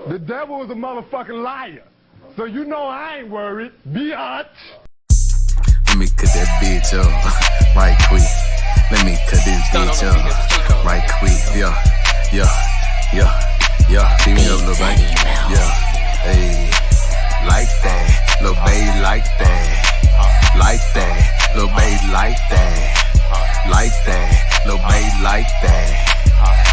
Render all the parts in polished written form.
The devil is a motherfucking liar. So you know I ain't worried. Biatch. Let me cut that bitch up right quick. Let me cut this bitch up right quick. Yeah. Keep me up, little baby. Yeah. Hey. Like that. Little baby like that. Like that. Little baby like that. Like that. Little baby like that.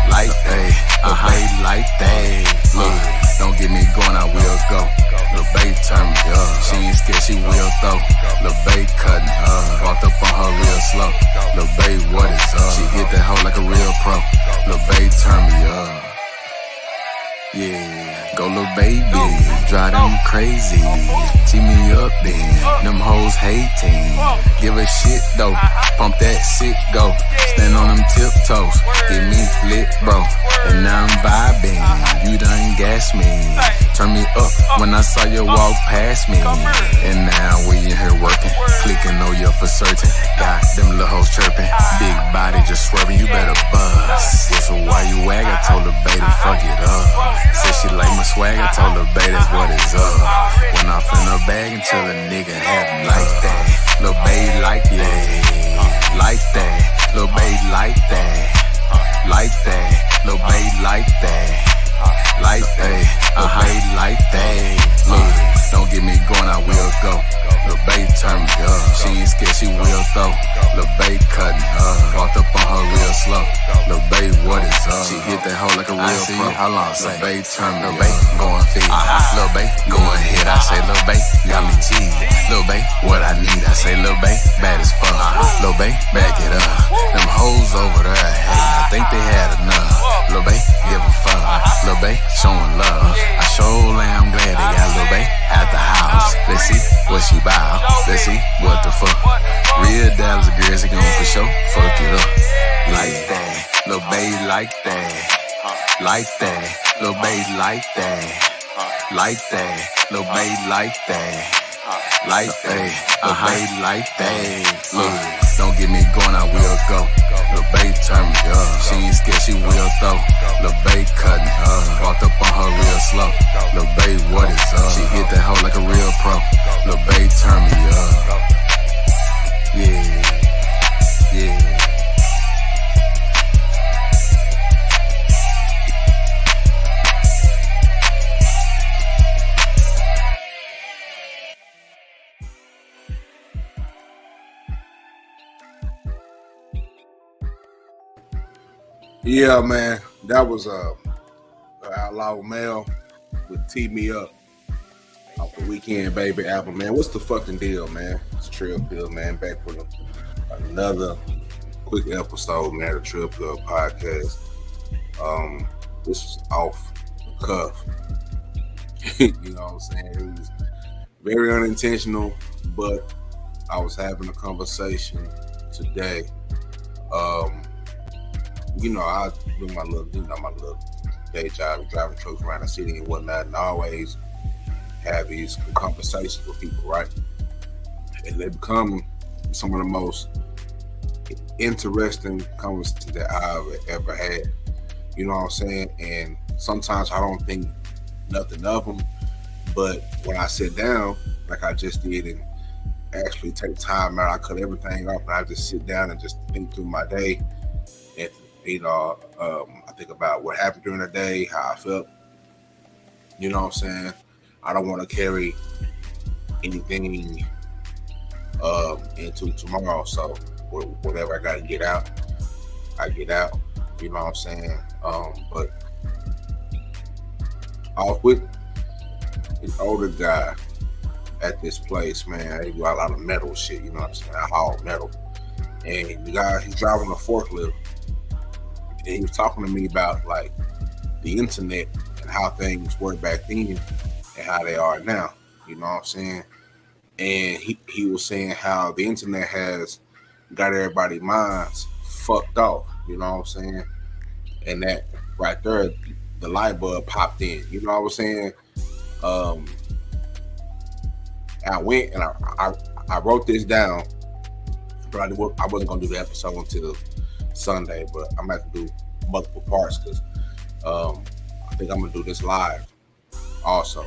Like that. Little baby like that. Look, don't get me going, I will go. Lil' babe turn me up. She ain't scared, she will throw. Lil' babe cutting up. Walked up on her real slow. Lil' babe, what is up? She hit that hoe like a real pro. Lil' babe turn me up. Yeah, go lil' baby, drive them crazy. Tee me up then, them hoes hating. Give a shit though, pump that shit go. Stand on them tiptoes, get me lit bro. And now I'm vibing, you done gas me. Turn me up when I saw you walk past me. And now we in here working, clicking on you for certain. Got them little hoes chirping, big body just swerving, you better buzz. Yeah, so why you wag? I told her baby fuck it up. Said she like my swag, I told her baby that's what is up. Went off in her bag until a nigga had me like that. Lil' baby like that, like that. Lil' baby like that, like that. Lil' baby like that, like that. Lil' baby like that. Look, don't get me going, I will go. Lil' baby turn me up. She ain't scared, she will throw. Lil' baby cutting up. Walked up on her real slow. Lil' baby, what is up? She hit that hoe like a real pro. How long? Lil' baby turn me up. Going feed. Lil' baby, go ahead. I say Lil' baby, got me cheese. Lil' baby, what I need. I say Lil' baby, bad as fuck. Lil' baby, back it up. Them hoes over there hating. I think they had enough. Lil' baby, give a fuck. Lil' baby, showing love. I sure am glad they got Lil' baby at the house. Let's see what she bout. Let's see what the fuck. Real Dallas girls, they gon' for sure fuck it up. Like that, Lil' baby like that. Like that, Lil' baby like that. Like that, Lil' baby like that. Like that, Lil' baby like that. Look, don't get me going, I will go. Lil' baby turn me up. She ain't scared, she will throw. Lil' baby cutting up. Walked up on her real slow. Lil' baby, what is up? She hit that hoe like a real pro. Lil' baby turn me up. Yeah. Yeah, man, that was Outlaw Mel with Tee Me Up off the Weekend Baby album, man. What's the fucking deal, man? It's TRILLPILL, man, back with another quick episode, man, of the TRILLPILL podcast. This was off the cuff. You know what I'm saying? It was very unintentional, but I was having a conversation today. You know, I do my little day job, driving trucks around the city and whatnot, and I always have these conversations with people, right? And they become some of the most interesting conversations that I've ever had. You know what I'm saying? And sometimes I don't think nothing of them, but when I sit down, like I just did, and actually take time out, I cut everything off, and I just sit down and just think through my day. And you know, I think about what happened during the day, how I felt. You know what I'm saying? I don't want to carry anything into tomorrow. So whatever I got to get out, I get out. You know what I'm saying? But off with an older guy at this place, man. He got a lot of metal shit. You know what I'm saying? I haul metal, and the guy, he's driving a forklift. And he was talking to me about like the internet and how things were back then and how they are now. You know what I'm saying? And he was saying how the internet has got everybody's minds fucked off. You know what I'm saying? And that right there, the light bulb popped in. You know what I'm saying? I went and I wrote this down, but I wasn't gonna do the episode until Sunday, but I'm gonna have to do multiple parts because I think I'm gonna do this live also.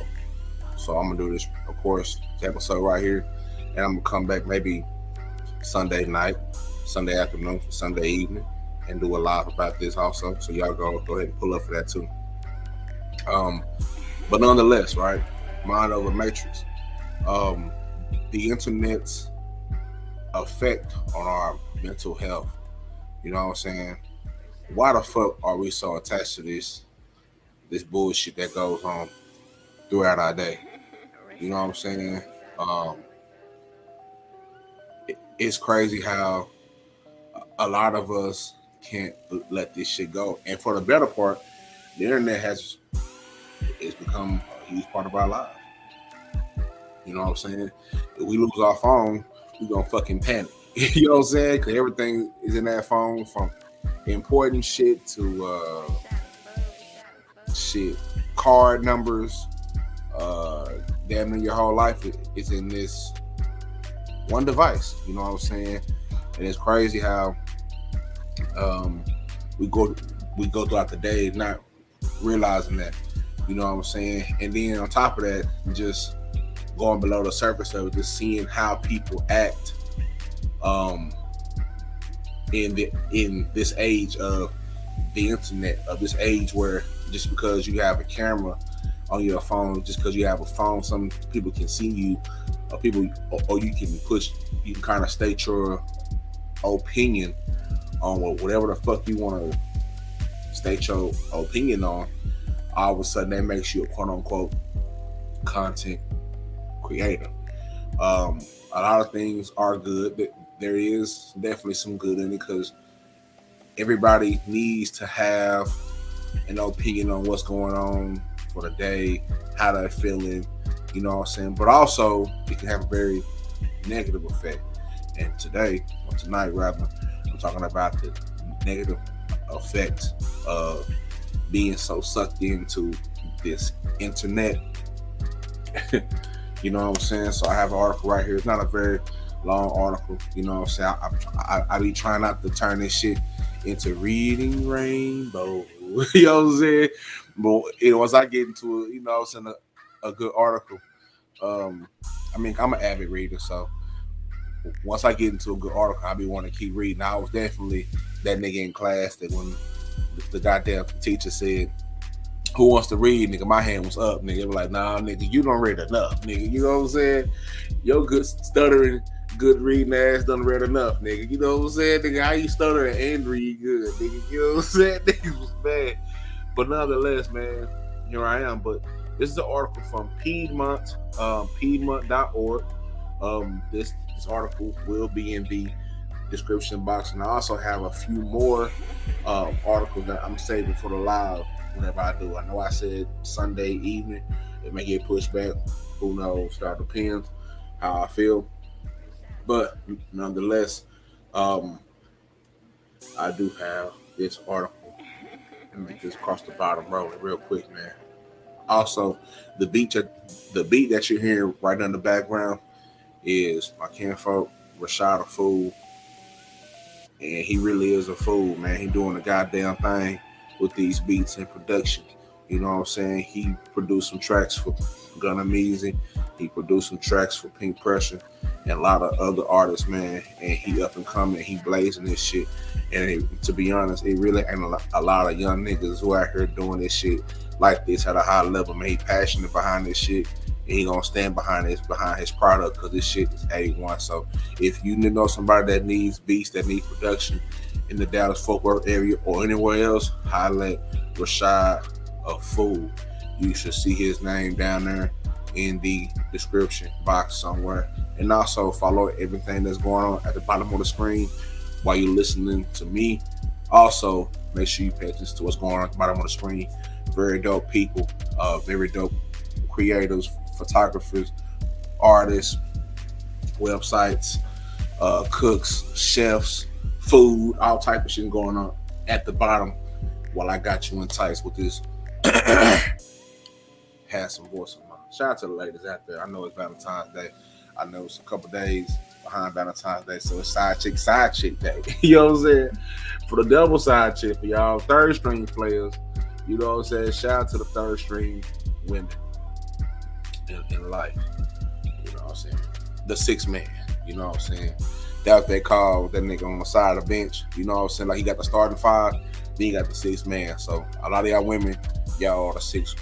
So I'm gonna do this, of course, this episode right here, and I'm gonna come back maybe Sunday night, Sunday afternoon, Sunday evening, and do a live about this also. So y'all go ahead and pull up for that too. But nonetheless, right, mindovermatrix. The internet's effect on our mental health. You know what I'm saying? Why the fuck are we so attached to this bullshit that goes on throughout our day? You know what I'm saying? It's crazy how a lot of us can't let this shit go. And for the better part, the internet it's become a huge part of our lives. You know what I'm saying? If we lose our phone, we gonna fucking panic. You know what I'm saying? Because everything is in that phone, from important shit to card numbers. Damn near your whole life is in this one device. You know what I'm saying? And it's crazy how we go throughout the day not realizing that. You know what I'm saying? And then on top of that, just going below the surface of it, just seeing how people act in this age of the internet, of this age where just because you have a camera on your phone, just because you have a phone, some people can see you, or you can kind of state your opinion on whatever the fuck you want to state your opinion on. All of a sudden that makes you a quote unquote content creator. A lot of things are good, but there is definitely some good in it, because everybody needs to have an opinion on what's going on for the day, how they're feeling, you know what I'm saying? But also it can have a very negative effect. And tonight rather, I'm talking about the negative effect of being so sucked into this internet. You know what I'm saying? So I have an article right here. It's not a very long article. You know what I'm saying? I be trying not to turn this shit into reading rainbow. You know what I'm saying? But once I get into it, you know what I'm saying, a good article. I mean, I'm an avid reader, so once I get into a good article, I'll be wanting to keep reading. I was definitely that nigga in class that when the goddamn teacher said, "Who wants to read?" Nigga, my hand was up. Nigga, it was like, "Nah, nigga, you don't read enough, nigga." You know what I'm saying? Your good stuttering, good reading ass done read enough, nigga. You know what I'm saying? Nigga, how you stutter and read good, nigga? You know what I'm saying? Niggas was bad. But nonetheless, man, here I am. But this is an article from Piedmont, Piedmont.org. This article will be in the description box, and I also have a few more articles that I'm saving for the live whenever I do. I know I said Sunday evening. It may get pushed back. Who knows? That depends how I feel. But nonetheless, I do have this article. Let me just cross the bottom rolling real quick, man. Also, the beat that you're hearing right in the background is my kinfolk, Rashad, a fool. And he really is a fool, man. He doing the goddamn thing with these beats and production. You know what I'm saying? He produced some tracks for Gunna Meezy. He produced some tracks for Pink Pressure and a lot of other artists, man. And he up and coming. He blazing this shit. And to be honest, it really ain't a lot of young niggas who out here doing this shit like this at a high level, man. He passionate behind this shit. And he gonna stand behind his product, because this shit is A1. So if you know somebody that needs beats, that needs production in the Dallas-Fort Worth area or anywhere else, highlight Rashad a Fool. You should see his name down there in the description box somewhere. And also follow everything that's going on at the bottom of the screen while you're listening to me. Also, make sure you pay attention to what's going on at the bottom of the screen. Very dope people, very dope creators, photographers, artists, websites, cooks, chefs, food, all type of shit going on at the bottom while I got you enticed with this handsome voice of mine. Shout out to the ladies out there. I know it's Valentine's Day. I know it's a couple days behind Valentine's Day, so it's side chick day. You know what I'm saying? For the double side chick, for y'all third string players, you know what I'm saying? Shout out to the third string women. in life. You know what I'm saying? The sixth man. You know what I'm saying? That's what they call that nigga on the side of the bench. You know what I'm saying? Like he got the starting five, then he got the sixth man. So a lot of y'all women, y'all are the sixth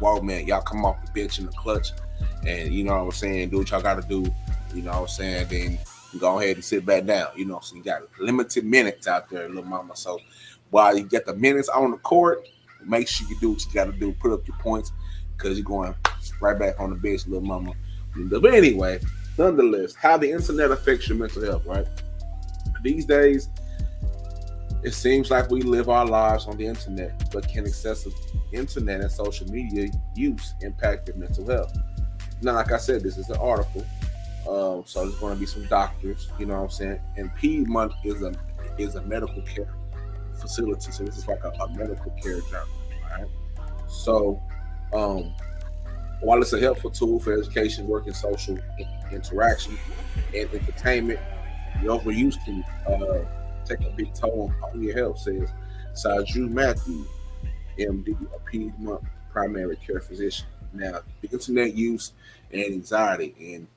wall man. Y'all come off the bench in the clutch, and you know what I'm saying? Do what y'all got to do. You know what I'm saying? Then go ahead and sit back down. You know, so you got limited minutes out there, little mama. So while you get the minutes on the court, make sure you do what you got to do. Put up your points, because you're going right back on the bench, little mama. But anyway, nonetheless, how the internet affects your mental health, right? These days, it seems like we live our lives on the internet, but can excessive internet and social media use impact your mental health? Now, like I said, this is an article, so there's going to be some doctors, you know what I'm saying? And Piedmont is a medical care facility, so this is like a medical care journal, all right? So, while it's a helpful tool for education, work, and social interaction and entertainment, the overuse can take a big toll on your health, says Saju Matthew, MD, a Piedmont primary care physician. Now, the internet use and anxiety, and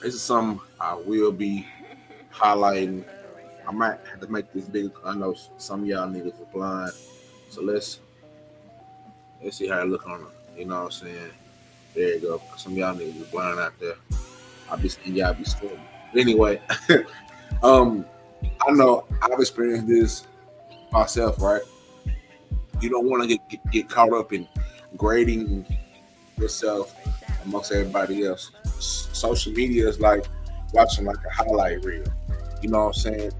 this is something I will be highlighting. I might have to make this big. I know some of y'all niggas are blind, so let's see how it look on them. You know what I'm saying? There you go. Some of y'all niggas are blind out there. I'll be seeing y'all be swimming. Anyway, I know I've experienced this myself, right? You don't want to get caught up in grading yourself amongst everybody else. Social media is like watching like a highlight reel. You know what I'm saying?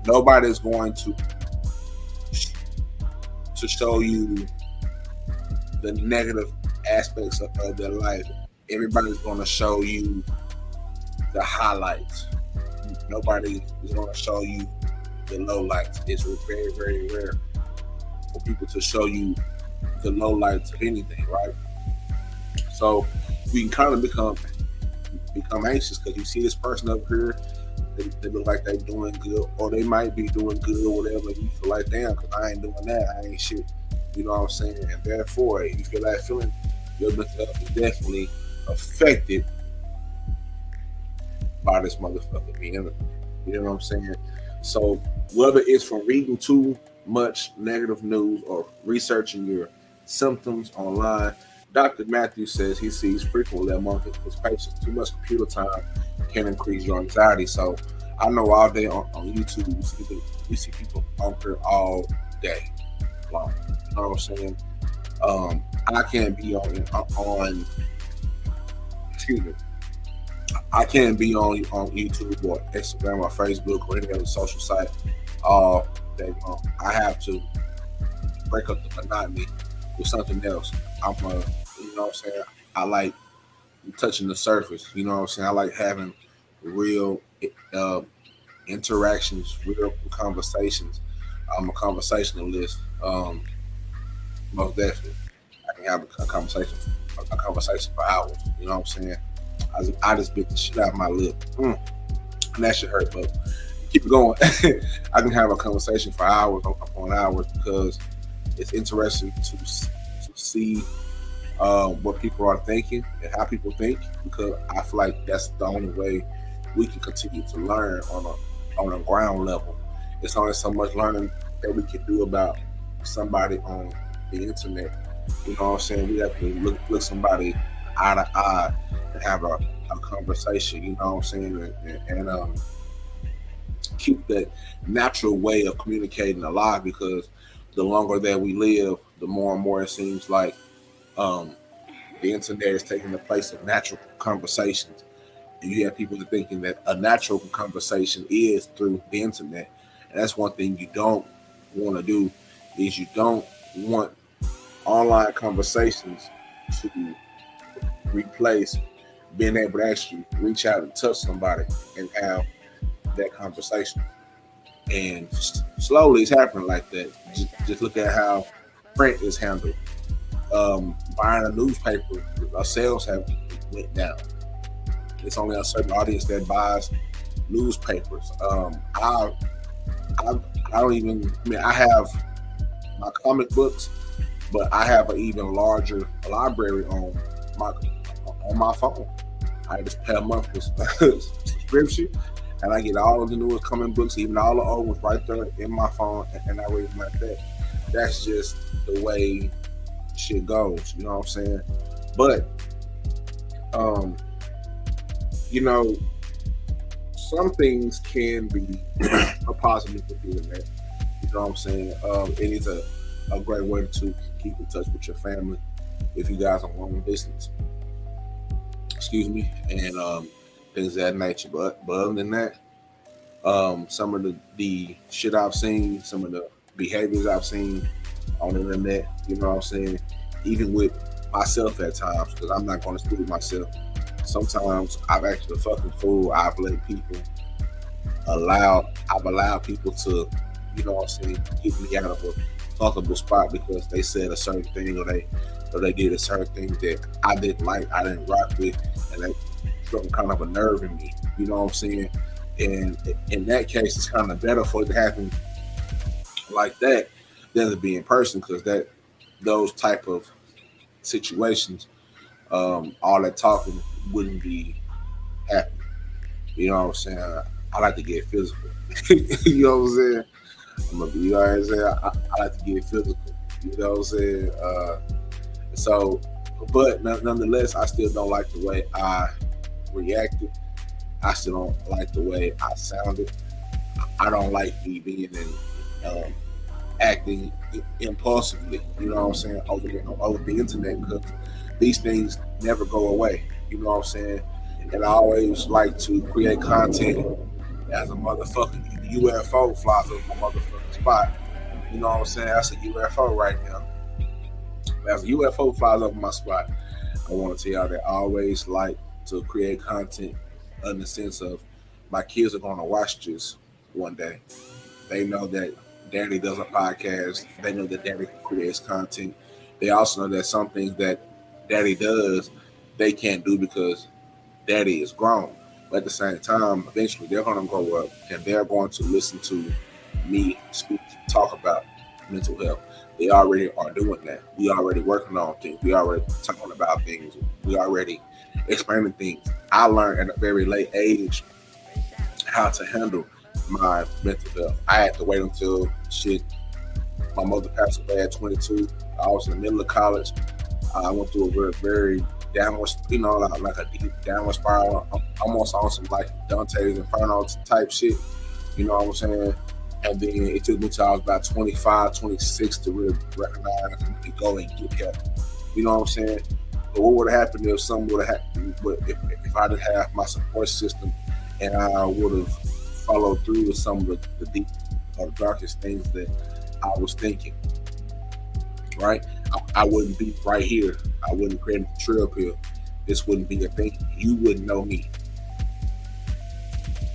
Nobody's going to show you the negative aspects of their life. Everybody's going to show you the highlights. Nobody is going to show you the lowlights. It's very, very rare for people to show you the lowlights of anything, right? So we can kind of become anxious because you see this person up here, they look like they're doing good, or they might be doing good or whatever. You feel like, damn, because I ain't doing that, I ain't shit. You know what I'm saying? And therefore, you feel that feeling, your mental health is definitely affected by this motherfucker being, you know what I'm saying? So whether it's from reading too much negative news or researching your symptoms online, Dr. Matthews says he sees frequently among his patients too much computer time can increase your anxiety. So I know all day on YouTube, we see people on here all day long. You know what I'm saying? I can't be on excuse me. I can't be on YouTube or Instagram or Facebook or any other social site all day long. I have to break up the monotony with something else. You know what I'm saying? I like touching the surface. You know what I'm saying? I like having real interactions, real conversations. I'm a conversationalist. Most definitely, I can have a conversation for hours. You know what I'm saying? I just bit the shit out of my lip, and that shit hurt. But keep it going. I can have a conversation for hours upon hours because it's interesting to see what people are thinking and how people think. Because I feel like that's the only way we can continue to learn on a ground level. It's only so much learning that we can do about somebody on the internet. You know what I'm saying? We have to look somebody eye to eye and have a conversation. You know what I'm saying? And keep that natural way of communicating alive, because the longer that we live, the more and more it seems like the internet is taking the place of natural conversations. And you have people thinking that a natural conversation is through the internet. And that's one thing you don't want to do, is you don't want online conversations to replace being able to actually reach out and touch somebody and have that conversation. And slowly it's happening like that. Just look at how print is handled. Buying a newspaper, our sales have went down. It's only a certain audience that buys newspapers. I don't even, I have my comic books, but I have an even larger library on on my phone. I just pay a monthly subscription, and I get all of the newest comic books, even all the old ones, right there in my phone, and I read them like that. That's just the way shit goes. You know what I'm saying? But you know, some things can be a positive for doing that. You know what I'm saying? It is a great way to keep in touch with your family if you guys are long distance. Excuse me, and things of that nature. But other than that, some of the shit I've seen, some of the behaviors I've seen on the internet, you know what I'm saying? Even with myself at times, because I'm not going to speak with myself. Sometimes I've acted a fucking fool. I've allowed people to, you know what I'm saying, get me out of a comfortable spot because they said a certain thing or they did a certain thing that I didn't like, I didn't rock with, and that struck kind of a nerve in me. You know what I'm saying? And in that case, it's kind of better for it to happen like that than to be in person, because those type of situations, all that talking wouldn't be happening. You know what I'm saying? I like to get physical. You know what I'm saying? I'm gonna be, you know what I'm saying? I like to get physical. You know what I'm saying? So, but nonetheless, I still don't like the way I reacted. I still don't like the way I sounded. I don't like me being in acting impulsively. You know what I'm saying? Over the internet, because these things never go away. You know what I'm saying? And I always like to create content as a motherfucking UFO flies over my motherfucking spot. You know what I'm saying? That's a UFO right now. As a UFO flies over my spot, I want to tell y'all that I always like to create content in the sense of my kids are going to watch this one day. They know that Daddy does a podcast. They know that Daddy creates content. They also know that some things that Daddy does, they can't do because Daddy is grown. But at the same time, eventually they're going to grow up and they're going to listen to me talk about mental health. They already are doing that. We already working on things. We already talking about things. We already explaining things. I learned at a very late age how to handle my mental health. I had to wait until my mother passed away at 22. I was in the middle of college. I went through a very, very downward, like a deep downward spiral. I'm almost on some like Dante's Inferno type shit. You know what I'm saying? And then it took me till I was about 25, 26 to really recognize and go and get help. You know what I'm saying? But what would have happened if something would have happened if I didn't have my support system and I would have followed through with some of the deep or darkest things that I was thinking, right? I wouldn't be right here. I wouldn't create the Trill Pill. This wouldn't be a thing. You wouldn't know me.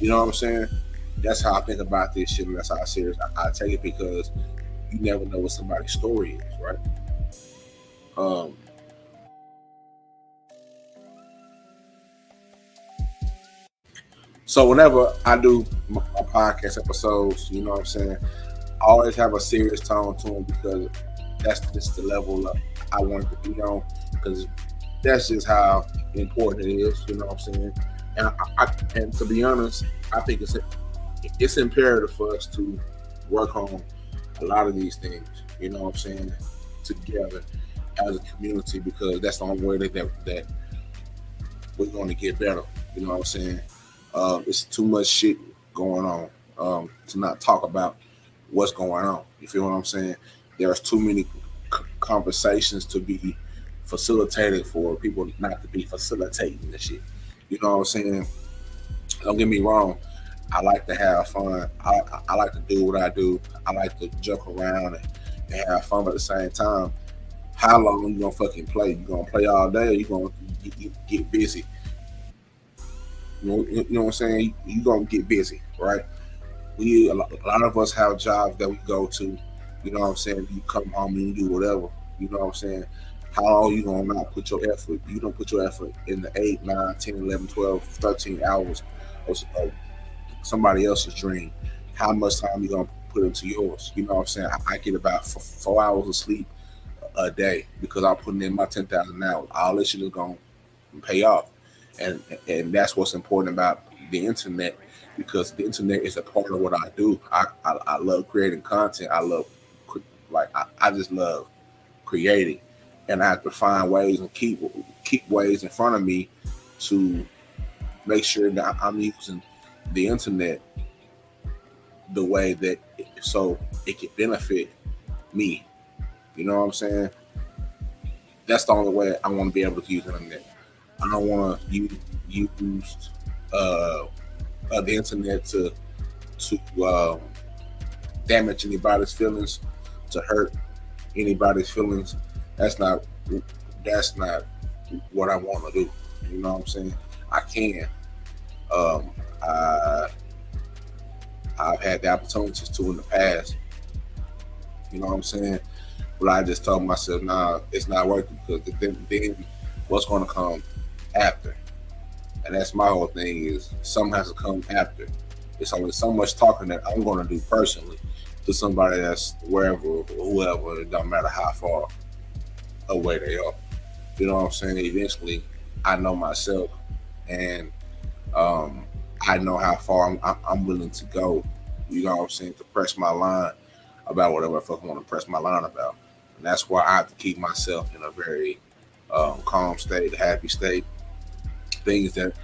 You know what I'm saying? That's how I think about this shit, and that's how serious I take it, because you never know what somebody's story is, right? So whenever I do my podcast episodes, you know what I'm saying, I always have a serious tone to them, because that's just the level I want it to be on, because that's just how important it is, you know what I'm saying? And to be honest, I think it's imperative for us to work on a lot of these things, you know what I'm saying, together as a community, because that's the only way that we're going to get better, you know what I'm saying? It's too much shit going on to not talk about what's going on. You feel what I'm saying? There's too many conversations to be facilitated for people not to be facilitating the shit. You know what I'm saying? Don't get me wrong. I like to have fun. I like to do what I do. I like to joke around and have fun, but at the same time, how long you gonna fucking play? You gonna play all day, or you gonna get busy? You know what I'm saying? You gonna get busy, right? A lot of us have jobs that we go to. You know what I'm saying? You come home and you do whatever. You know what I'm saying? How long you gonna not put your effort? You don't put your effort in the 8, 9, 10, 11, 12, 13 hours of somebody else's dream. How much time you gonna put into yours? You know what I'm saying? I get about 4 hours of sleep a day because I'm putting in my 10,000 hours. All this shit is gonna pay off. And that's what's important about the internet, because the internet is a part of what I do. I love creating content. I just love creating, and I have to find ways and keep ways in front of me to make sure that I'm using the internet the way that so it can benefit me. You know what I'm saying? That's the only way I want to be able to use the internet. I don't want to use the internet to damage anybody's feelings, to hurt anybody's feelings. That's not what I want to do. You know what I'm saying? I can. I've had the opportunities to in the past. You know what I'm saying? But I just told myself, nah, it's not worth it, because then what's going to come after? And that's my whole thing, is something has to come after. It's only so much talking that I'm going to do personally to somebody that's wherever or whoever. It don't matter how far away they are. You know what I'm saying? Eventually, I know myself, and I know how far I'm willing to go. You know what I'm saying? To press my line about whatever the fuck I want to press my line about. And that's why I have to keep myself in a very calm state, a happy state. Things that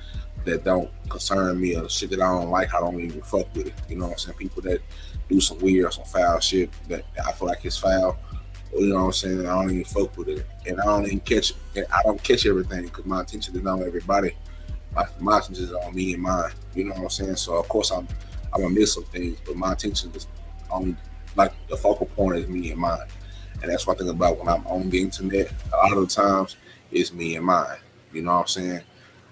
don't concern me, or shit that I don't like, I don't even fuck with it. You know what I'm saying? People that do some weird or some foul shit that I feel like it's foul, you know what I'm saying? I don't even fuck with it, and I don't even catch it. I don't catch everything, because my attention is on everybody. My attention is on me and mine. You know what I'm saying? So of course I'm gonna miss some things, but my attention is on, like, the focal point is me and mine. And that's what I think about when I'm on the internet. A lot of the times it's me and mine. You know what I'm saying?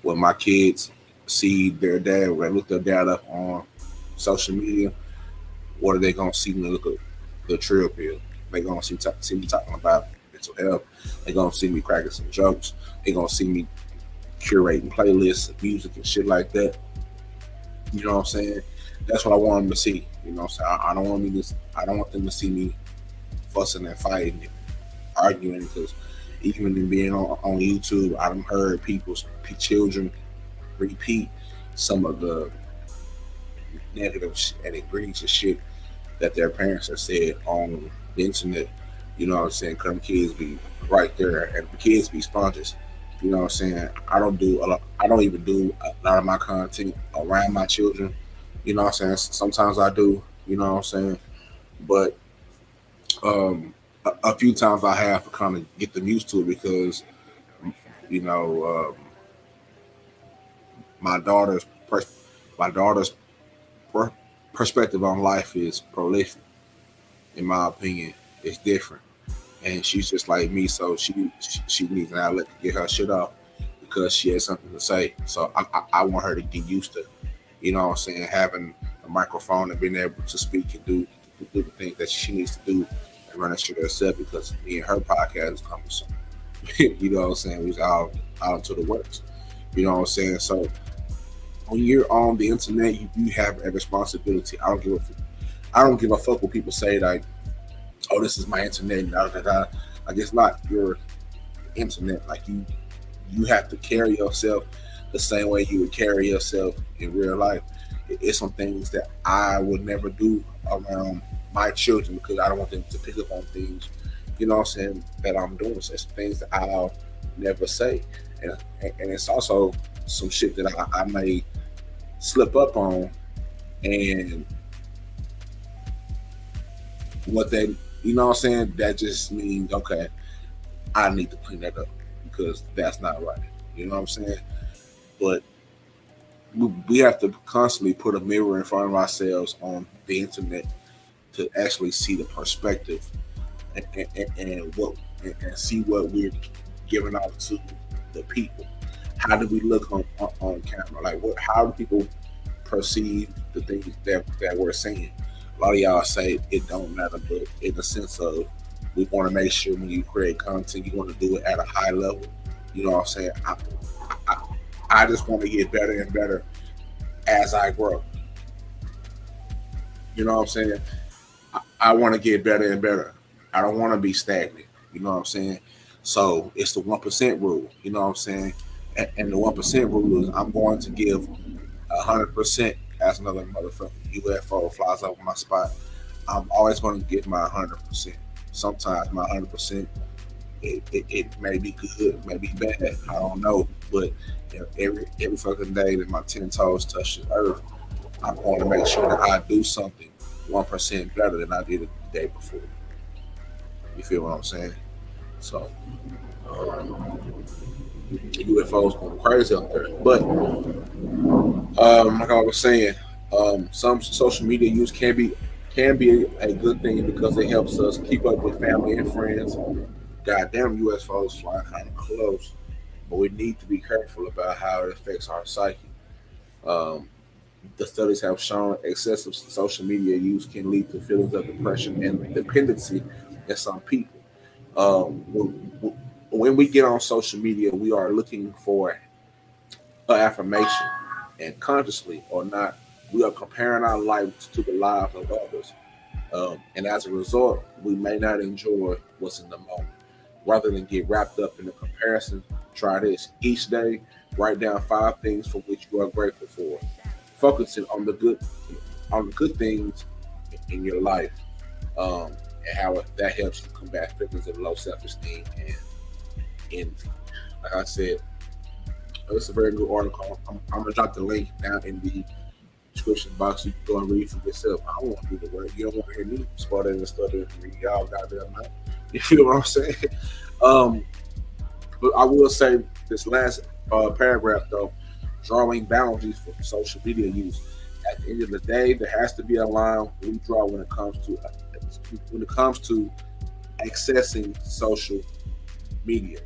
When my kids see their dad, when they look their dad up on social media, what are they gonna see when they look at the Trill Pill? They're gonna see me talking about mental health. They're gonna see me cracking some jokes. They're gonna see me curating playlists of music and shit like that. You know what I'm saying? That's what I want them to see. You know what I'm saying? I don't want them to see me fussing and fighting and arguing, because even in being on YouTube, I've heard people's children repeat some of the negative and egregious shit that their parents have said on the internet. You know what I'm saying? Because kids be right there, and the kids be sponges. You know what I'm saying? I don't even do a lot of my content around my children. You know what I'm saying? Sometimes I do. You know what I'm saying? But a few times I have to kind of get them used to it, because you know, my daughter's perspective on life is prolific. In my opinion, it's different, and she's just like me, so she needs an outlet to get her shit off, because she has something to say. So I want her to get used to, you know what I'm saying, having a microphone and being able to speak and do the things that she needs to do and run that shit herself, because me and her podcast is cumbersome. You know what I'm saying? We was out into the works. You know what I'm saying? So when you're on the internet, you have a responsibility. I don't give a fuck what people say, like, oh, this is my internet, and da da da. Like, it's not your internet. Like, you have to carry yourself the same way you would carry yourself in real life. It's some things that I would never do around my children, because I don't want them to pick up on things, you know what I'm saying, that I'm doing. So it's things that I'll never say. And it's also some shit that I may slip up on, and what they, you know what I'm saying, that just means, okay, I need to clean that up, because that's not right. You know what I'm saying? But we have to constantly put a mirror in front of ourselves on the internet to actually see the perspective and see what we're giving out to the people. How do we look on camera? Like, how do people perceive the things that we're saying? A lot of y'all say it don't matter, but in the sense of, we want to make sure when you create content, you want to do it at a high level. You know what I'm saying? I just want to get better and better as I grow. You know what I'm saying? I want to get better and better. I don't want to be stagnant. You know what I'm saying? So it's the 1% rule. You know what I'm saying? And the 1% rule is I'm going to give 100% as another motherfucking UFO flies over my spot. I'm always going to give my 100%. Sometimes my 100%, it may be good, may be bad. I don't know. But every fucking day that my 10 toes touch the earth, I'm going to make sure that I do something 1% better than I did the day before. You feel what I'm saying? So, UFOs going crazy out there. But, like I was saying, some social media use can be a good thing because it helps us keep up with family and friends. Goddamn, UFOs flying kind of close, but we need to be careful about how it affects our psyche. Um, the studies have shown excessive social media use can lead to feelings of depression and dependency in some people. When we get on social media, we are looking for affirmation, and consciously or not, we are comparing our lives to the lives of others. And as a result, we may not enjoy what's in the moment. Rather than get wrapped up in the comparison, try this. Each day, write down 5 things for which you are grateful for. Focusing on the good things in your life, and how that helps you combat feelings of low self-esteem and envy. Like I said, it's a very good article. I'm gonna drop the link down in the description box. You can go and read for yourself. I don't want to do the work. You don't want to hear me sputter and stutter and read y'all goddamn night. You feel what I'm saying? But I will say this last paragraph though, drawing boundaries for social media use. At the end of the day, there has to be a line we draw when it comes to accessing social media.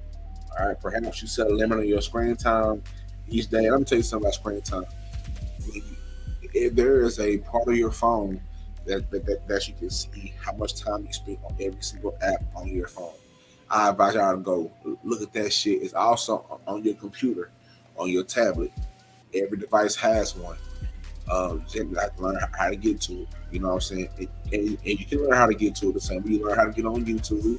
All right, perhaps you set a limit on your screen time each day. Let me tell you something about screen time. If there is a part of your phone that you can see how much time you spend on every single app on your phone, I advise y'all to go look at that shit. It's also on your computer, on your tablet. Every device has one. You have to learn how to get to it. You know what I'm saying? And you can learn how to get to it the same way you learn how to get on YouTube,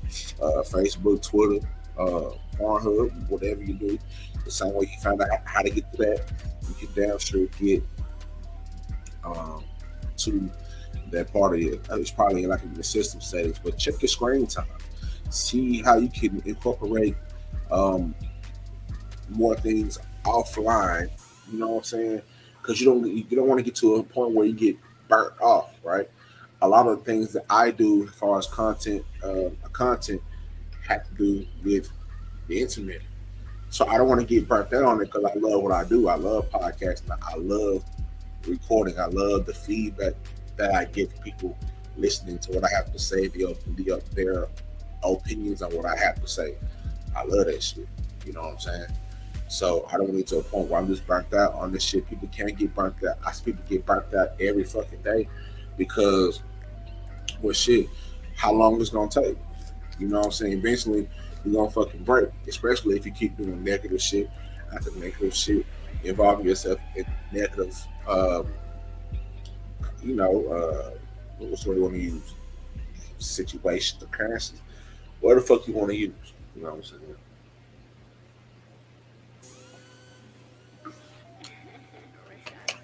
Facebook, Twitter, Pornhub, whatever you do. The same way you find out how to get to that, you can damn sure get to that part of it. It's probably like in the system settings, but check your screen time. See how you can incorporate more things offline. You know what I'm saying? Because you don't want to get to a point where you get burnt off, right? A lot of the things that I do as far as content have to do with the internet. So I don't want to get burnt out on it because I love what I do. I love podcasting. I love recording. I love the feedback that I get from people listening to what I have to say, their opinions on what I have to say. I love that shit. You know what I'm saying? So I don't want to get to a point where I'm just burnt out on this shit. People can't get burnt out. I see people get burnt out every fucking day because, well, shit, how long is it gonna take? You know what I'm saying? Eventually, you're gonna fucking break, especially if you keep doing negative shit after negative shit, involving yourself in negative, what's the word you want to use? Situations, occurrences. What the fuck you want to use? You know what I'm saying?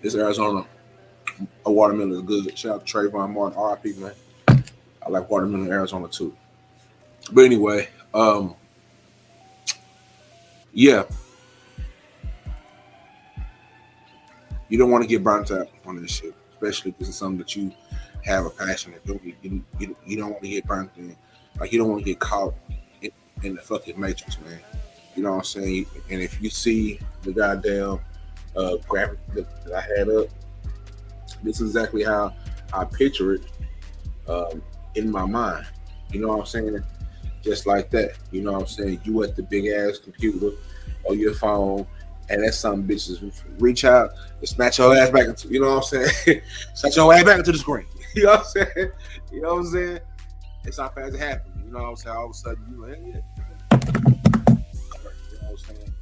This Arizona, a watermelon is good. Shout out to Trayvon Martin, RIP, man. I like watermelon in Arizona too. But anyway, yeah, you don't want to get burnt out on this shit, especially if this is something that you have a passion to do. You don't want to get burnt in. Like, you don't want to get caught in the fucking matrix, man. You know what I'm saying? And if you see the goddamn graphic that I had up, this is exactly how I picture it in my mind. You know what I'm saying? Just like that. You know what I'm saying? You at the big ass computer or your phone, and that's some bitches reach out and snatch your ass back into, you know what I'm saying? Snatch your ass back into the screen. You know what I'm saying? You know what I'm saying? It's not fast to happen. You know what I'm saying? All of a sudden, you like, yeah. You know what I'm saying?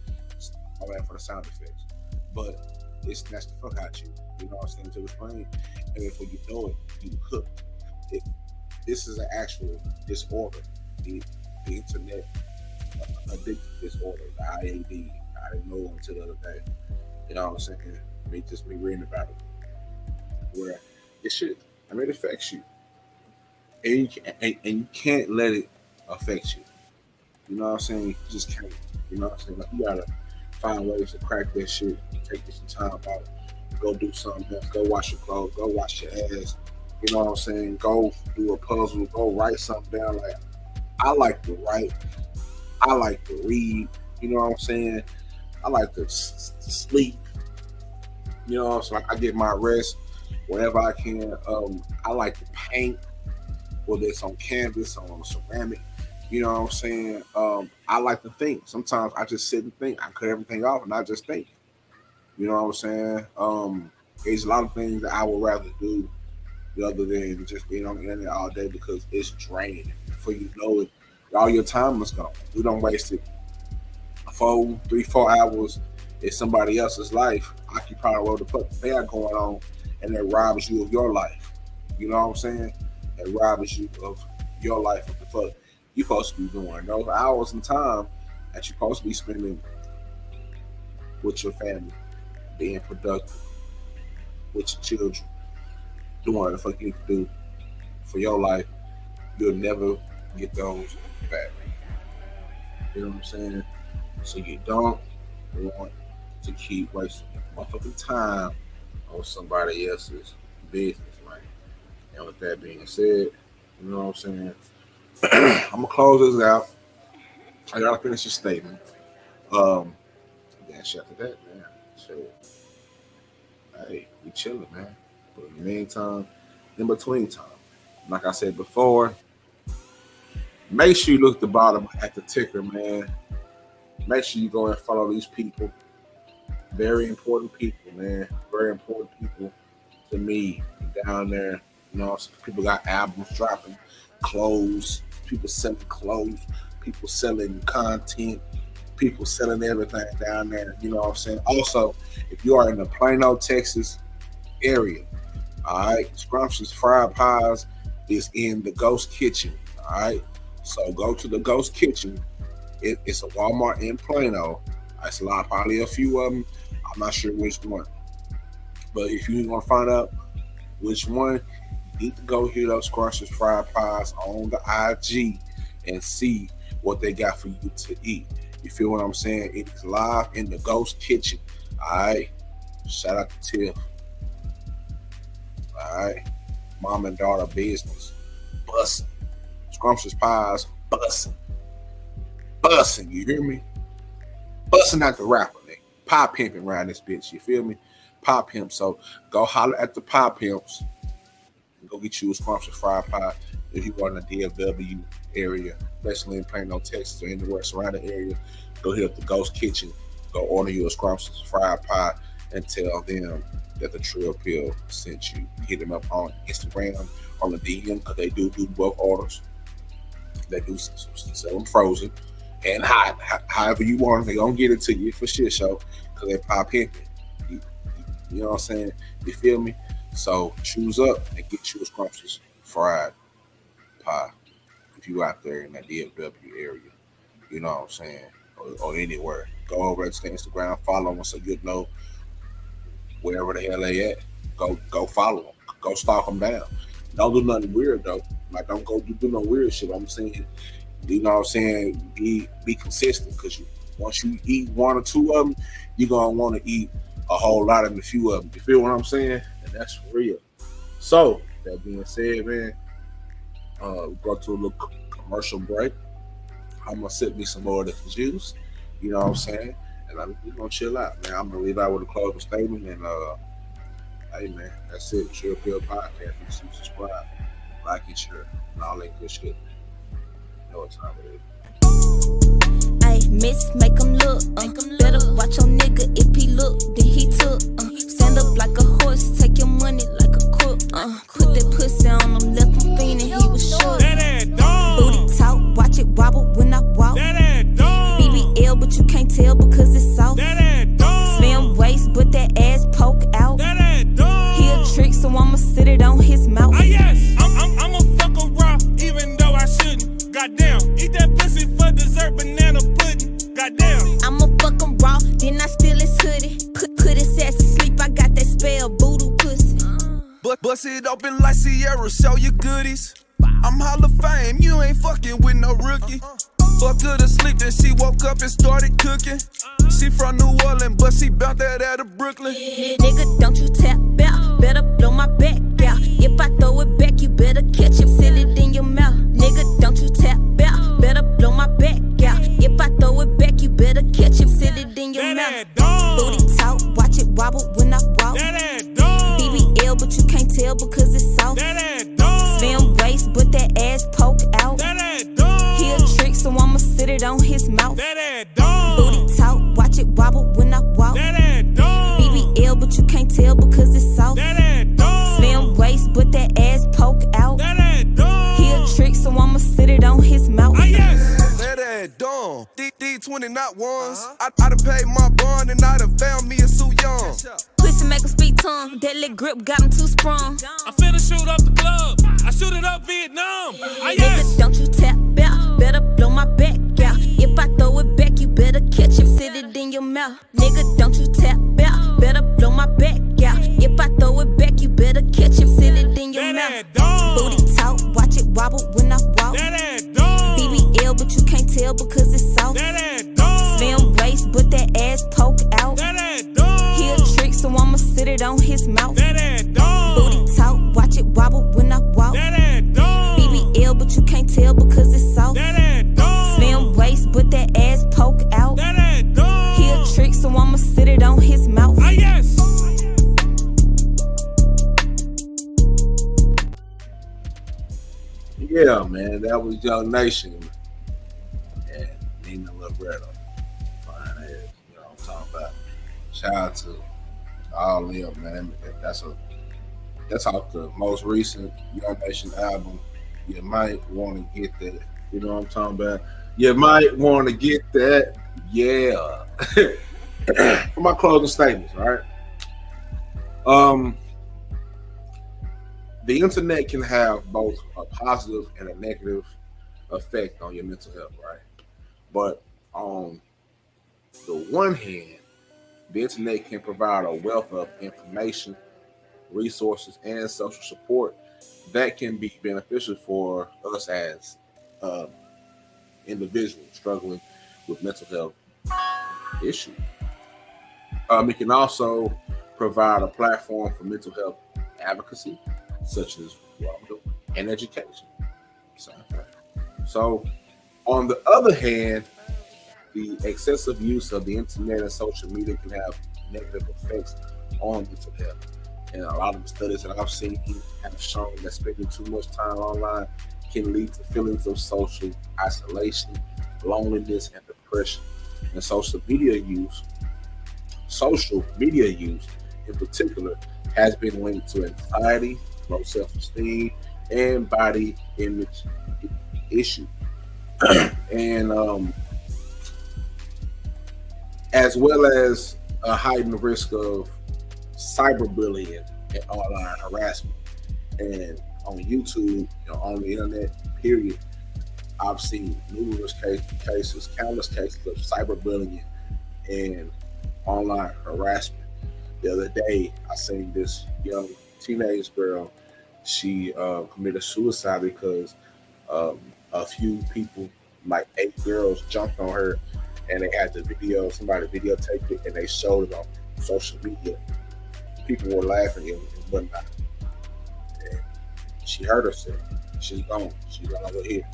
I'm waiting for the sound effects. But it snatched the fuck out you. You know what I'm saying? To the screen. And before you know it, you hooked. This is an actual disorder. The internet addictive disorder, the IAD, I didn't know until the other day. You know what I'm saying? Me reading about it. Where it should, it affects you. And you can't let it affect you. You know what I'm saying? You just can't. You know what I'm saying? Like, you gotta find ways to crack that shit. Take you some time out. Go do something else. Go wash your clothes. Go wash your ass. You know what I'm saying? Go do a puzzle. Go write something down. Like, I like to write. I like to read. You know what I'm saying? I like to sleep. You know what I'm saying? I get my rest whenever I can. I like to paint, whether it's on canvas or on ceramic. You know what I'm saying? I like to think. Sometimes I just sit and think. I cut everything off and I just think. You know what I'm saying? There's a lot of things that I would rather do other than just being on the internet all day because it's draining. Before you know it, all your time is gone. You don't waste it 3-4 hours in somebody else's life, occupying what the fuck they are going on, and it robs you of your life. You know what I'm saying? It robs you of your life. What the fuck you supposed to be doing? Those hours and time that you're supposed to be spending with your family, being productive, with your children, doing what the fuck you need to do for your life, you'll never get those back. You know what I'm saying? So you don't want to keep wasting your motherfucking time on somebody else's business, man. And with that being said, you know what I'm saying? I'm gonna close this out. I gotta finish this statement. Then shut to that, man. Shit. Hey, we chilling, man. But in the meantime, in between time, like I said before, make sure you look at the bottom at the ticker, man. Make sure you go and follow these people. Very important people, man. Very important people to me down there. You know, people got albums dropping, clothes, people selling clothes, people selling content, people selling everything down there. You know what I'm saying? Also, if you are in the Plano, Texas area, all right, Scrumptious Fried Pies is in the Ghost Kitchen. All right, so go to the Ghost Kitchen. It's a Walmart in Plano. It's probably a few of them. I'm not sure which one, but if you want to find out which one, you need to go hit up Scrumptious Fried Pies on the IG and see what they got for you to eat. You feel what I'm saying? It is live in the Ghost Kitchen. All right, shout out to Tiff. All right, mom and daughter business, bussin'. Scrumptious Pies, bussin'. You hear me? Bussin' out the rapper, nigga. Pie pimping around this bitch. You feel me? Pie pimp. So go holler at the pie pimps and go get you a Scrumptious Fried Pie if you are in the DFW area, especially in Plano, Texas, or anywhere surrounding area. Go hit up the Ghost Kitchen. Go order you a Scrumptious Fried Pie and tell them that the Trill Pill sent you. Hit them up on Instagram, on the DM, because they do bulk orders. They do sell them frozen and hot, however you want. They gonna get it to you for shit show because they pie pimping. You know what I'm saying? You feel me? So choose up and get you a Scrumptious Fried Pie if you out there in that DFW area. You know what I'm saying? Or anywhere. Go over to Instagram, follow them so you know wherever the hell they at. Go follow them. Go stalk them down. Don't do nothing weird though. Like, don't go do no weird shit. I'm saying, you know what I'm saying? Be consistent, because once you eat one or two of them, you're gonna want to eat a whole lot of a few of them. You feel what I'm saying? And that's for real. So that being said, man, we go to a little commercial break. I'm gonna sip me some more of this juice. You know what I'm saying? And we're gonna chill out, man. I'm gonna leave out with a closing statement. And hey, man, that's it. Trill Pill Podcast. Make sure you subscribe, like, and share, and all that good shit. You know what time it is. Ayy, miss, make him look. Better watch your nigga. If he look, then he took. Stand up like a horse, take your money like a crook. Put that pussy on him, left him fiending, he was shook. Booty talk, watch it wobble when I walk. BBL, but you can't tell because it's soft. Slim waist, but that ass poke out. He a trick, so I'ma sit it on his mouth. Yes, I'm a fucker raw, even though I shouldn't. Goddamn, eat that pussy for dessert, banana pudding. Goddamn, I'ma fuck bust it open like Sierra, show your goodies. I'm Hall of Fame, you ain't fucking with no rookie. Fucked her to sleep, then she woke up and started cooking. She from New Orleans, but she bout that out of Brooklyn. Nigga, don't you tap out, better blow my back out. If I throw it back, you better catch it, sit it in your mouth. Nigga, don't you tap out, better blow my back out. If I throw it back, you better catch it, sit it in your mouth. Booty talk, watch it wobble when I walk. BBL, but you can't tell because it's soft. Slim waist, but that ass poke out. He a trick, so I'ma sit it on his mouth. Booty talk, watch it wobble when I walk. BBL, but you can't tell because it's soft. Slim waist, but that ass poke out. He a trick, so I'ma sit it on his mouth. That dumb. D20 not ones. I done paid my bond and I done found me a Sue Young. Pussy make him speak tongue. That lit grip got him too sprung. I'm finna shoot up the club. I shoot it up Vietnam. Nigga, don't you tap out, better blow my back out. If I throw it back, you better catch it, sit it in your mouth. Nigga, don't you tap out, better blow my back out. If I throw it back, you better catch it, sit it in your mouth. Booty talk, watch it wobble when I walk. BBL, but you can't tell because it's soft. Slim waist, but that ass poke out. He a trick, so I'ma sit it on his mouth. Booty talk, watch it wobble when I walk. BBL, but you can't tell because it's soft. Slim waist, but that ass poke out. He a trick, so I'ma sit it on his mouth. Yeah, man, that was Young Nation and Nina Laretta. Fine ass, you know what I'm talking about. Shout out to all them, man. That's off the most recent Young Nation album. You might want to get that. You know what I'm talking about? You might want to get that. Yeah. For my closing statements, all right? The internet can have both a positive and a negative effect on your mental health, right? But on the one hand, the internet can provide a wealth of information, resources, and social support that can be beneficial for us as individuals struggling with mental health issues. It can also provide a platform for mental health advocacy, such as what I'm doing, and education. So, on the other hand, the excessive use of the internet and social media can have negative effects on mental health. And a lot of the studies that I've seen have shown that spending too much time online can lead to feelings of social isolation, loneliness, and depression. And social media use in particular has been linked to anxiety, low self-esteem, and body image issues. And as well as a heightened risk of cyberbullying and online harassment. And on YouTube, on the internet, period, I've seen numerous countless cases of cyberbullying and online harassment. The other day, I seen this young teenage girl. She committed suicide because a few people, like 8 girls, jumped on her, and they had the video. Somebody videotaped it, and they showed it on social media. People were laughing and whatnot. And she hurt herself. She's gone. She's no longer here.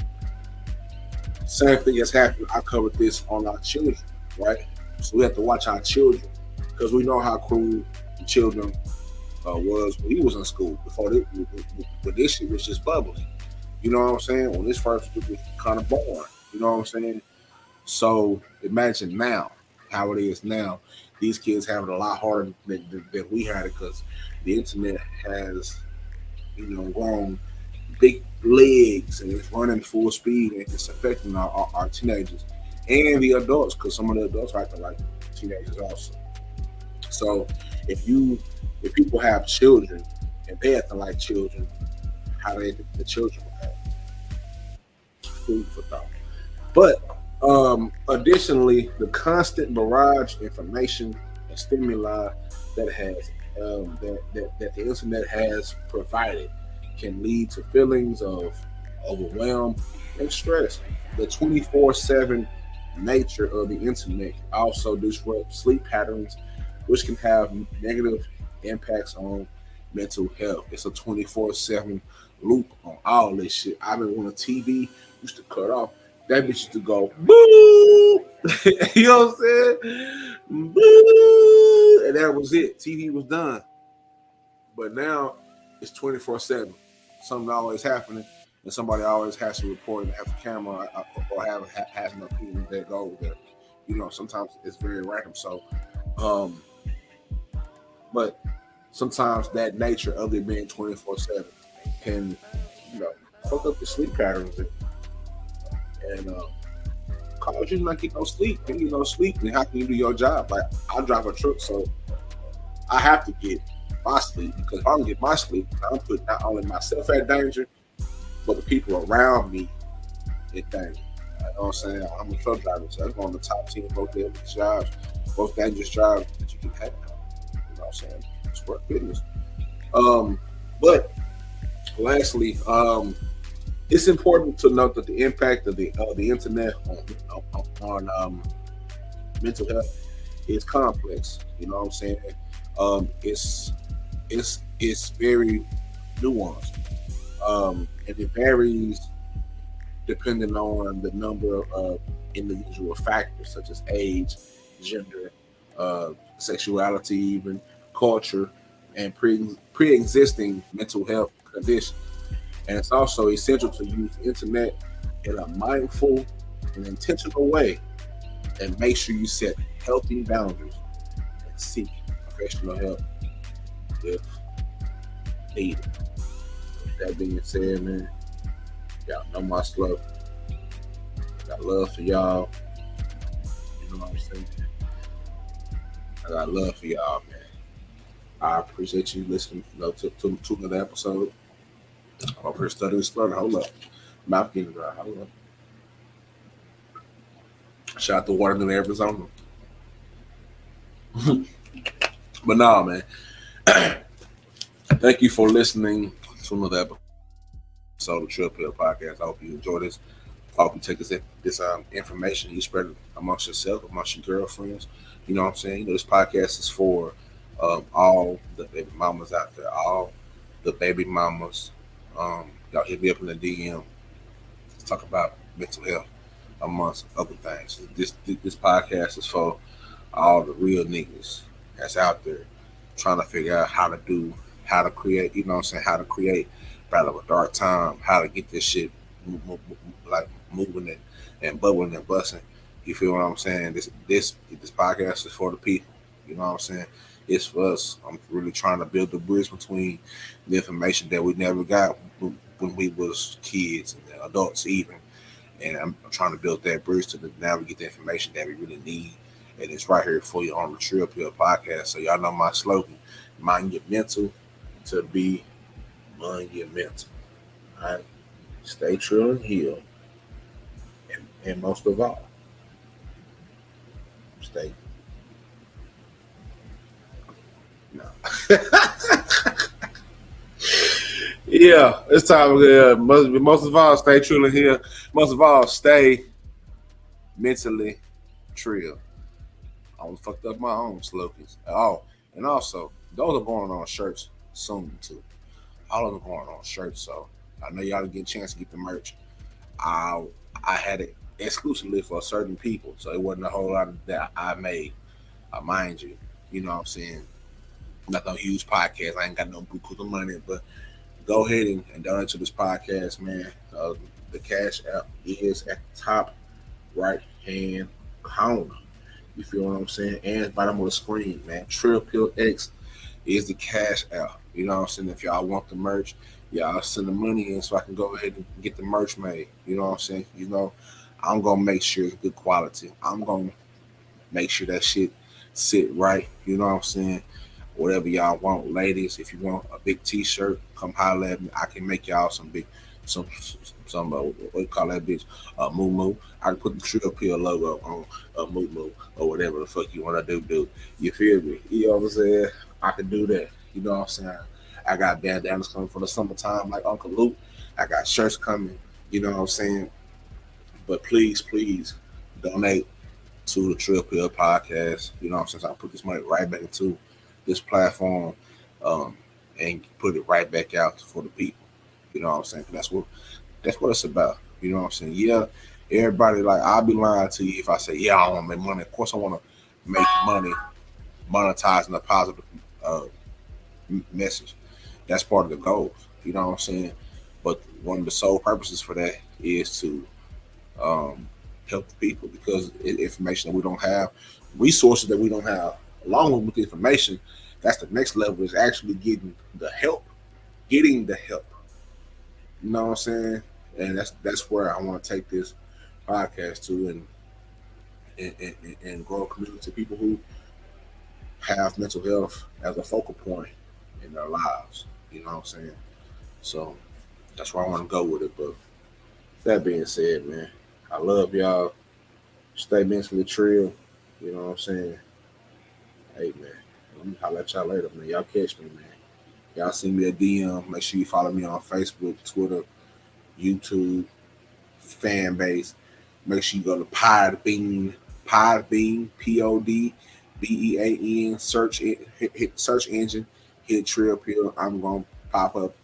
Same thing has happened. I covered this on our children, right? So we have to watch our children, because we know how cruel the children was when he was in school, before this shit was just bubbling. You know what I'm saying? When this first was kind of born. You know what I'm saying? So imagine now, how it is now. These kids have it a lot harder than we had it, because the internet has, grown big legs and it's running full speed, and it's affecting our teenagers and the adults, because some of the adults are acting like teenagers also. So if people have children and they acting like children, how the children will have food for thought. But additionally, the constant barrage of information and stimuli that has that the internet has provided can lead to feelings of overwhelm and stress. The 24/7 nature of the internet also disrupts sleep patterns, which can have negative impacts on mental health. It's a 24/7 loop on all this shit. I remember when the TV used to cut off, that bitch used to go boo. You know what I'm saying? Boo, and that was it. TV was done. But now it's 24/7. Something always happening, and somebody always has to report and have a camera or has enough people that go over there. You know, sometimes it's very random. So, but sometimes that nature of it being 24/7 can, fuck up the sleep patterns and cause you not get no sleep. When you no sleep, then how can you do your job? Like, I drive a truck, so I have to get my sleep, because if I don't get my sleep, I'm putting not only myself at danger, but the people around me in danger. You know what I'm saying? I'm a truck driver, so that's one of the top 10 most dangerous jobs that you can have. You know what I'm saying? It's work business. But lastly, it's important to note that the impact of the internet on mental health is complex. You know what I'm saying? It's very nuanced, and it varies depending on the number of individual factors such as age, gender, sexuality, even culture, and pre-existing mental health conditions. And it's also essential to use the internet in a mindful and intentional way, and make sure you set healthy boundaries and seek professional help if needed. With that being said, man, y'all know my slow. I got love for y'all. You know what I'm saying? I got love for y'all, man. I appreciate you listening to another episode. I'm up here studying. Hold up. Mouth getting dry. Hold up. Shout out to Waterloo, Arizona. But nah, man. Thank you for listening to another episode of TRILLPILL Podcast. I hope you enjoy this. I hope you take this information, you spread it amongst yourself, amongst your girlfriends. You know what I'm saying? This podcast is for all the baby mamas out there, all the baby mamas. Y'all hit me up in the DM. Let's talk about mental health, amongst other things. This podcast is for all the real niggas that's out there trying to figure out how to create, you know what I'm saying, how to create Battle of a Dark Time, how to get this shit moving and bubbling and busting. You feel what I'm saying? This podcast is for the people. You know what I'm saying? It's for us. I'm really trying to build the bridge between the information that we never got when we was kids and adults even. And I'm trying to build that bridge to now we get the information that we really need. And it's right here for you on the TRILLPILL Podcast. So y'all know my slogan: mind your mental to be monumental. All right? Stay true and heal. And most of all, stay. No. Yeah, it's time. Most of all, stay true and heal. Most of all, stay mentally trill. I almost fucked up my own slogans. Oh, and also, those are going on shirts soon too. All of them going on shirts, so I know y'all get a chance to get the merch. I had it exclusively for certain people, so it wasn't a whole lot that I made. Mind you, you know what I'm saying? Not no huge podcast. I ain't got no buku of money, but go ahead and donate to this podcast, man. The CashApp is at the top right hand corner. You feel what I'm saying? And bottom of the screen, man. TRILLPILLX is the CashApp. You know what I'm saying? If y'all want the merch, y'all send the money in so I can go ahead and get the merch made. You know what I'm saying? You know, I'm gonna make sure it's good quality. I'm gonna make sure that shit sit right. You know what I'm saying? Whatever y'all want, ladies. If you want a big T-shirt, come holler at me. I can make y'all some big what you call that bitch, moo moo. I can put the Trill Pill logo on a moo moo or whatever the fuck you want to do. You feel me? You know what I'm saying? I can do that. You know what I'm saying? I got bandanas coming for the summertime like Uncle Luke. I got shirts coming. You know what I'm saying? But please donate to the TRILLPILL podcast. You know what I'm saying? So I put this money right back into this platform and put it right back out for the people. You know what I'm saying? That's what it's about. You know what I'm saying? Yeah, everybody, like, I'll be lying to you if I say, yeah, I want to make money. Of course I want to make money monetizing a positive message. That's part of the goal. You know what I'm saying? But one of the sole purposes for that is to help the people, because information that we don't have, resources that we don't have, along with the information, that's the next level, is actually getting the help. You know what I'm saying? And that's where I want to take this podcast to, and grow a community of people who have mental health as a focal point in their lives. You know what I'm saying? So that's where I want to go with it. But that being said, man, I love y'all. Stay mentally trill. You know what I'm saying? Hey, man, let me holler at y'all later, man. Y'all catch me, man. Y'all send me a DM. Make sure you follow me on Facebook, Twitter, YouTube, fan base. Make sure you go to Podbean, PODBEAN, hit search engine, hit TRILLPILL. I'm going to pop up.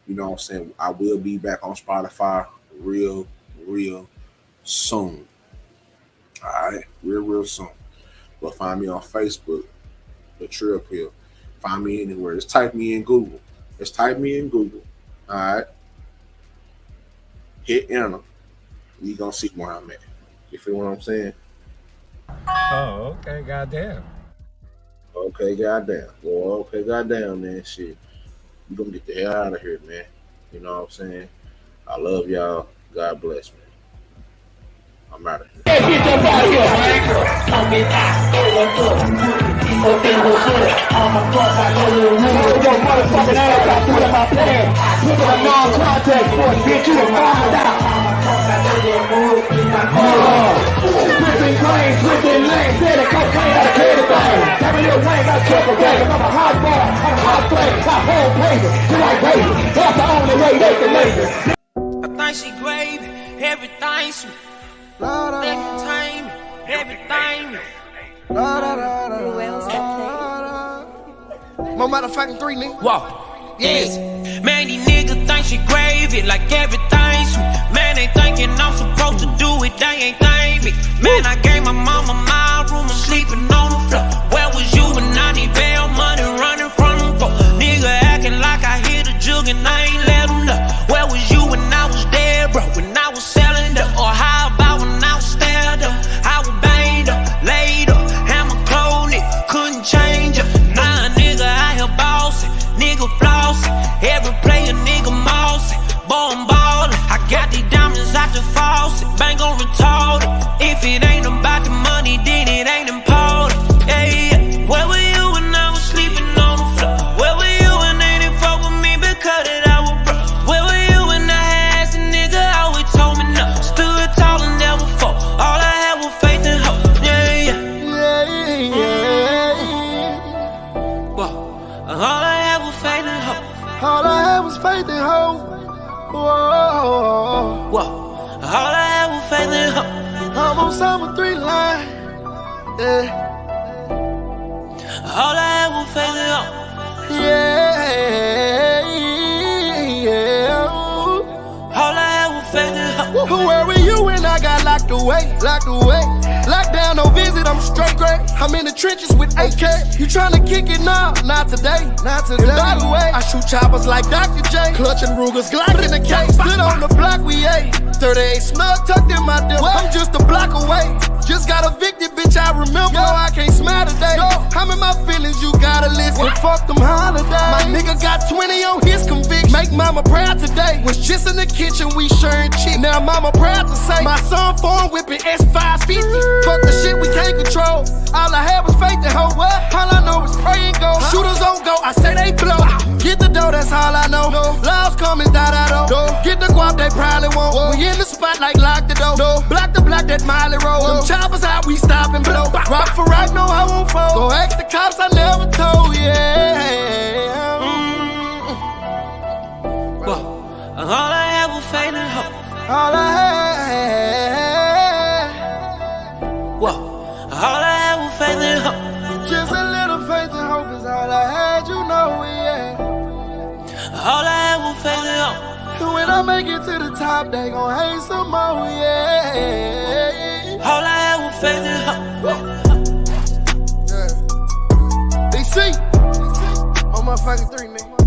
You know what I'm saying? I will be back on Spotify real soon. All right? Real soon. But find me on Facebook, the TRILLPILL. Find me anywhere. Just type me in Google. All right? Hit enter. You're going to see where I'm at. You feel what I'm saying? Oh, okay, goddamn. Okay, goddamn. Well, okay, goddamn, man. Shit. We're going to get the hell out of here, man. You know what I'm saying? I love y'all. God bless, man. I'm out of here. Hey, get your body up, man. Come get out. Okay, what's good? I'm a fuck, I know you're rude. Roll your motherfucking ass out through my plan. Put it a non-contact force, bitch. You done found out. I'm a fuck, I know you're rude. Switching claims, switching lanes. Said it, cocaine out of everything. Every little way got triple game. I'm a hot bar, I'm a hot flame. Got whole paper, you like baby. That's the only way they can make it. I think she gravy, everything sweet. Everything. My motherfucking 3, nigga. Whoa. Yes. Man, these niggas think she gravy like everything sweet. Man, they thinking I'm supposed to do it, they ain't think me. Man, I gave my mama my room and sleeping on the floor. Where was you when I need bail money running from them folk? Nigga acting like I hit a jug and I ain't let them know. Where was you when I was dead, bro? When I was selling up? Or how about when I was stared up? I was banged up, laid up, hammer cloned it, couldn't change up. Nah, nigga out here bossing, nigga flossing. Every player nigga mossing, boy I'm ballin'. I got these diamonds out the faucet, bang on retarded. If it ain't about the money, then it ain't important. Yeah. Where were you when I was sleeping on the floor? Where were you when they didn't fuck with me because that I was broke? Where were you when I had a nigga always told me no? Stood tall and never fall. All I had was faith and hope. Yeah. Whoa. All I had was faith and hope. All I had was faith and hope. Whoa. Whoa. All I had was faith and hope. I'm on summer 3 line. Yeah. All I had was faith and hope. Yeah. All I had was faith and hope. Where were you when I got locked away? Lockdown, no visit, I'm straight great. I'm in the trenches with AK. You tryna kick it now? Not today. And by the way, I shoot choppers like Dr. J. Clutching Rugers, Glock in the case. Stood on the block, we ate. 38 snug tucked in my dip. I'm just a block away. Just got evicted, bitch, I remember. No, I can't smile today. I'm in my feelings, you gotta listen. Fuck them holidays. My nigga got 20 on his conviction. Make mama proud today. Was just in the kitchen, we sharing cheap. Now mama proud to say my son foreign whipping S550. Fuck the shit we can't control. All I had was faith and hope. All I know is pray and go. Shooters on go, I say they blow. Get the dough, that's all I know. Laws coming, da. Get the guap, they they probably won't. We in the spot like lock the door. Block the block that Miley roll. Them choppers out, we stop and blow. Rock for right, no, I won't fold. Go ask the cops, I never told, yeah. All I had was faith and hope. All I had. Whoa. All I had was faith and hope. Just a little faith and hope is all I had, you know, yeah. All I had was faith and hope. And when I make it to the top, they gon' hate some more, yeah. All I had was faith and hope. Yeah. They see. On my fucking 3, nigga.